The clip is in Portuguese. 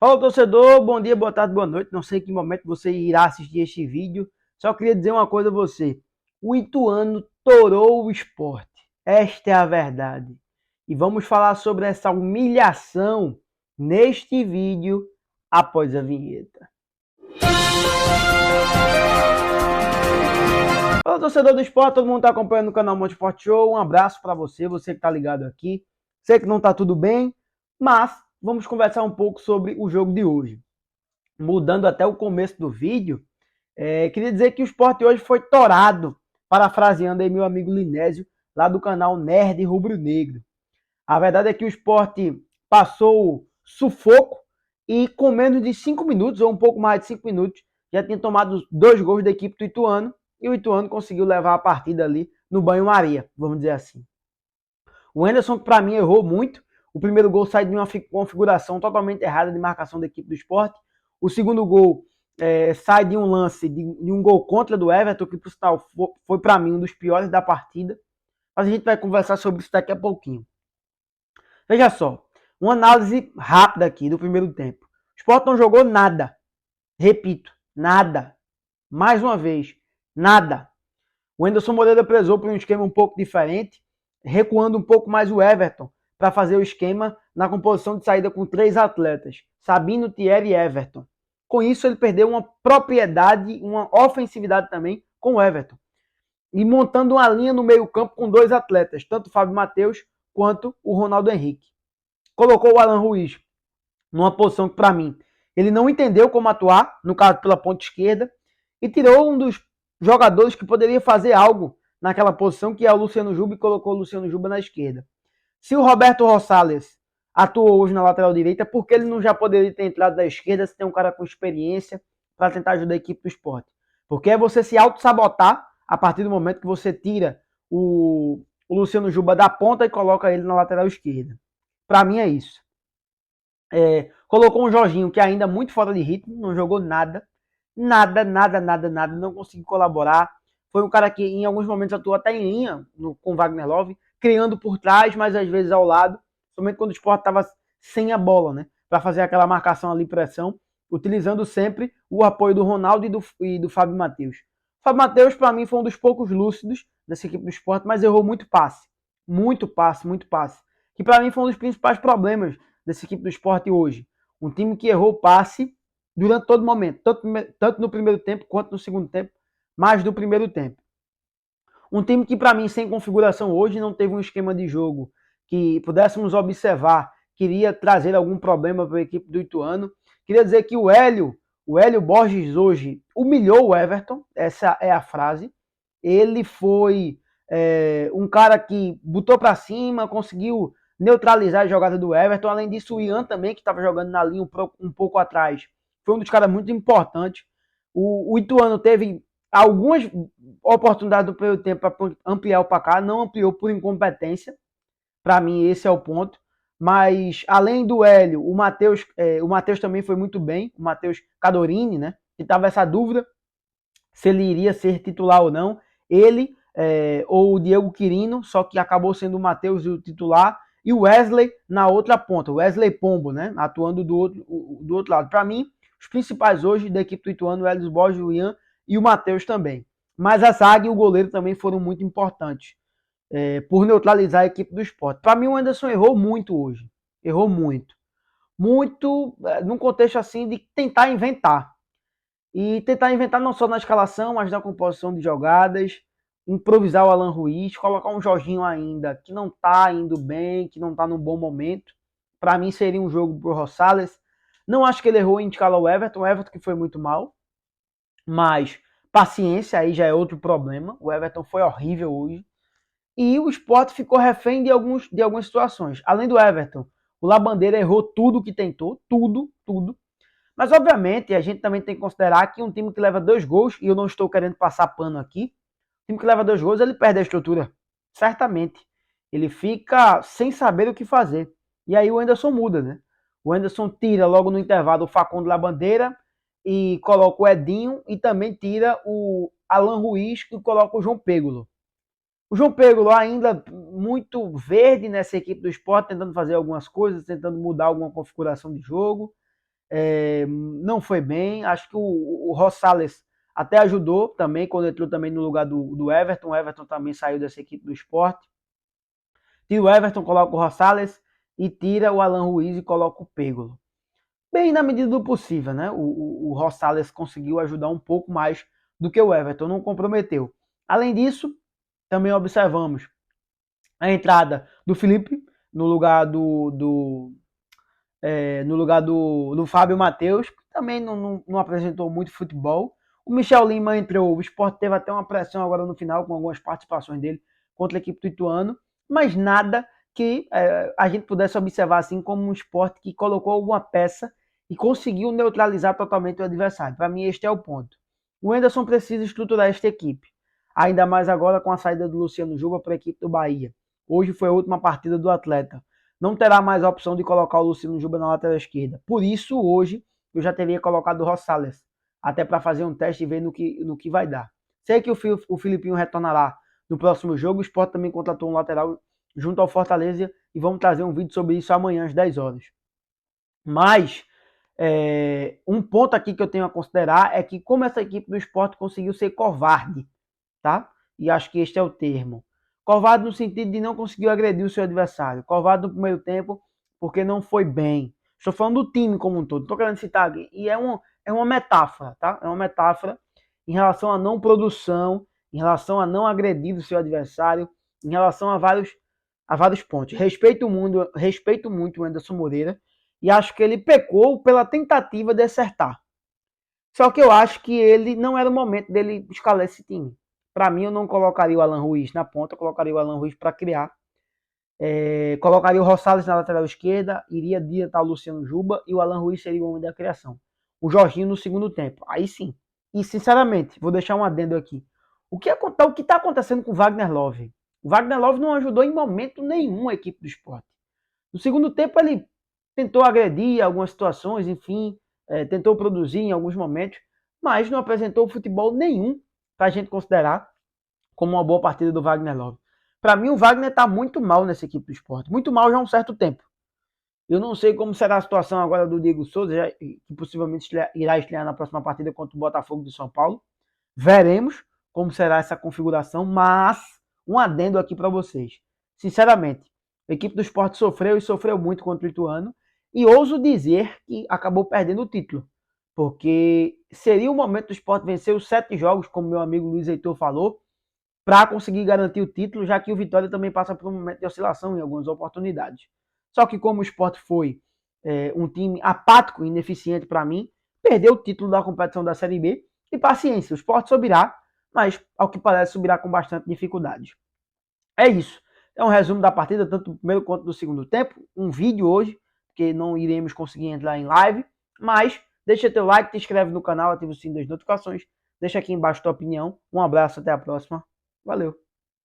Fala, torcedor, bom dia, boa tarde, boa noite. Não sei em que momento você irá assistir este vídeo. Só queria dizer uma coisa a você. O Ituano torou o Sport. Esta é a verdade. E vamos falar sobre essa humilhação neste vídeo após a vinheta. Fala, torcedor do esporte, todo mundo está acompanhando o canal Monte Sport Show. Um abraço para você que está ligado aqui. Sei que não está tudo bem, mas vamos conversar um pouco sobre o jogo de hoje. Mudando até o começo do vídeo, queria dizer que o Sport hoje foi torado, parafraseando aí meu amigo Linésio, lá do canal Nerd Rubro Negro. A verdade é que o Sport passou sufoco e com menos de 5 minutos, ou um pouco mais de 5 minutos, já tinha tomado 2 gols da equipe do Ituano, e o Ituano conseguiu levar a partida ali no banho-maria, vamos dizer assim. O Henderson, para mim, errou muito. O primeiro gol sai de uma configuração totalmente errada de marcação da equipe do Sport. O segundo gol sai de um lance, de um gol contra do Everton, que por sinal foi para mim um dos piores da partida. Mas a gente vai conversar sobre isso daqui a pouquinho. Veja só, uma análise rápida aqui do primeiro tempo. O Sport não jogou nada. Repito, nada. Mais uma vez, nada. O Anderson Moreira prezou por um esquema um pouco diferente, recuando um pouco mais o Everton para fazer o esquema na composição de saída com 3 atletas, Sabino, Thierry e Everton. Com isso, ele perdeu uma propriedade, uma ofensividade também com o Everton. E montando uma linha no meio campo com 2 atletas, tanto o Fábio Matheus quanto o Ronaldo Henrique. Colocou o Alan Ruiz numa posição que, para mim, ele não entendeu como atuar, no caso pela ponta esquerda, e tirou um dos jogadores que poderia fazer algo naquela posição, que é o Luciano Juba, e colocou o Luciano Juba na esquerda. Se o Roberto Rosales atuou hoje na lateral direita, por que ele não já poderia ter entrado da esquerda se tem um cara com experiência para tentar ajudar a equipe do Sport? Porque é você se auto-sabotar a partir do momento que você tira o Luciano Juba da ponta e coloca ele na lateral esquerda. Para mim é isso. Colocou um Jorginho que ainda muito fora de ritmo, não jogou nada. Nada, não conseguiu colaborar. Foi um cara que em alguns momentos atuou até em linha com o Wagner Love, criando por trás, mas às vezes ao lado, somente quando o Sport estava sem a bola, né? Para fazer aquela marcação ali, pressão, utilizando sempre o apoio do Ronaldo e do Fábio Matheus. O Fábio Matheus, para mim, foi um dos poucos lúcidos dessa equipe do Sport, mas errou muito passe. Muito passe. Que para mim foi um dos principais problemas dessa equipe do Sport hoje. Um time que errou passe durante todo momento, tanto no primeiro tempo quanto no segundo tempo, mais do primeiro tempo. Um time que, para mim, sem configuração hoje, não teve um esquema de jogo que pudéssemos observar que iria trazer algum problema para a equipe do Ituano. Queria dizer que o Hélio Borges hoje humilhou o Everton, essa é a frase. Ele foi um cara que botou para cima, conseguiu neutralizar a jogada do Everton. Além disso, o Ian também, que estava jogando na linha um pouco atrás, foi um dos caras muito importantes. O Ituano teve algumas oportunidades do primeiro tempo para ampliar o placar, não ampliou por incompetência. Para mim, esse é o ponto. Mas, além do Hélio, o Matheus também foi muito bem. O Matheus Cadorini, né? Que estava essa dúvida se ele iria ser titular ou não. Ele ou o Diego Quirino, só que acabou sendo o Matheus o titular. E o Wesley na outra ponta. O Wesley Pombo, né? Atuando do outro lado. Para mim, os principais hoje da equipe do Ituano, o Hélio Borges, o Ian e o Matheus também. Mas a zaga e o goleiro também foram muito importantes por neutralizar a equipe do Sport. Para mim, o Anderson errou muito hoje. Errou muito. Muito num contexto assim de tentar inventar. E tentar inventar não só na escalação, mas na composição de jogadas, improvisar o Alan Ruiz, colocar um Jorginho ainda que não está indo bem, que não está num bom momento. Para mim seria um jogo pro Rosales. Não acho que ele errou em escalar o Everton que foi muito mal. Mas paciência, aí já é outro problema. O Everton foi horrível hoje. E o Sport ficou refém de algumas situações. Além do Everton, o Labandeira errou tudo que tentou, tudo. Mas, obviamente, a gente também tem que considerar que um time que leva 2 gols, e eu não estou querendo passar pano aqui, um time que leva 2 gols, ele perde a estrutura. Certamente. Ele fica sem saber o que fazer. E aí o Anderson muda, né? O Anderson tira logo no intervalo o Facundo Labandeira e coloca o Edinho e também tira o Alan Ruiz e coloca o João Pêgulo. O João Pêgulo ainda muito verde nessa equipe do Sport, tentando fazer algumas coisas, tentando mudar alguma configuração de jogo. não foi bem. Acho que o Rosales até ajudou também, quando entrou também no lugar do Everton. O Everton também saiu dessa equipe do Sport. Tira o Everton, coloca o Rosales e tira o Alan Ruiz e coloca o Pégolo. Bem na medida do possível, né? O Rosales conseguiu ajudar um pouco mais do que o Everton, não comprometeu. Além disso, também observamos a entrada do Felipe no lugar do Fábio Matheus, que também não apresentou muito futebol. O Michel Lima entrou, o Sport teve até uma pressão agora no final, com algumas participações dele contra a equipe do Ituano, mas nada que a gente pudesse observar assim como um Sport que colocou alguma peça e conseguiu neutralizar totalmente o adversário. Para mim, este é o ponto. O Anderson precisa estruturar esta equipe, ainda mais agora com a saída do Luciano Juba para a equipe do Bahia. Hoje foi a última partida do atleta. Não terá mais a opção de colocar o Luciano Juba na lateral esquerda. Por isso, hoje, eu já teria colocado o Rosales, até para fazer um teste e ver no que vai dar. Sei que o Filipinho retornará no próximo jogo. O Sport também contratou um lateral junto ao Fortaleza e vamos trazer um vídeo sobre isso amanhã às 10 horas. Mas um ponto aqui que eu tenho a considerar é que como essa equipe do Sport conseguiu ser covarde, tá? E acho que este é o termo. Covarde no sentido de não conseguir agredir o seu adversário. Covarde no primeiro tempo porque não foi bem. Estou falando do time como um todo. Estou querendo citar alguém. E é uma metáfora, tá? É uma metáfora em relação à não produção, em relação a não agredir o seu adversário, em relação a vários pontos. Respeito muito o Anderson Moreira e acho que ele pecou pela tentativa de acertar. Só que eu acho que ele não era o momento dele escalar esse time. Para mim, eu não colocaria o Alan Ruiz na ponta, eu colocaria o Alan Ruiz para criar. Colocaria o Rosales na lateral esquerda, iria adiantar o Luciano Juba e o Alan Ruiz seria o homem da criação. O Jorginho no segundo tempo. Aí sim. E, sinceramente, vou deixar um adendo aqui. O que está acontecendo com o Wagner Love? O Wagner Love não ajudou em momento nenhum a equipe do Sport. No segundo tempo, ele tentou agredir algumas situações, enfim, tentou produzir em alguns momentos, mas não apresentou futebol nenhum para a gente considerar como uma boa partida do Wagner Love. Para mim, o Wagner está muito mal nessa equipe do Sport, muito mal já há um certo tempo. Eu não sei como será a situação agora do Diego Souza, que possivelmente irá estrear na próxima partida contra o Botafogo de São Paulo. Veremos como será essa configuração, mas um adendo aqui para vocês. Sinceramente, a equipe do Sport sofreu e sofreu muito contra o Ituano, e ouso dizer que acabou perdendo o título, porque seria o momento do Sport vencer os 7 jogos, como meu amigo Luiz Heitor falou, para conseguir garantir o título, já que o Vitória também passa por um momento de oscilação em algumas oportunidades. Só que como o Sport foi um time apático e ineficiente para mim, perdeu o título da competição da Série B, e paciência, o Sport subirá, mas ao que parece subirá com bastante dificuldade. É isso. É um resumo da partida, tanto do primeiro quanto do segundo tempo. Um vídeo hoje, porque não iremos conseguir entrar em live, mas deixa teu like, te inscreve no canal, ativa o sininho das notificações, deixa aqui embaixo tua opinião. Um abraço, até a próxima. Valeu!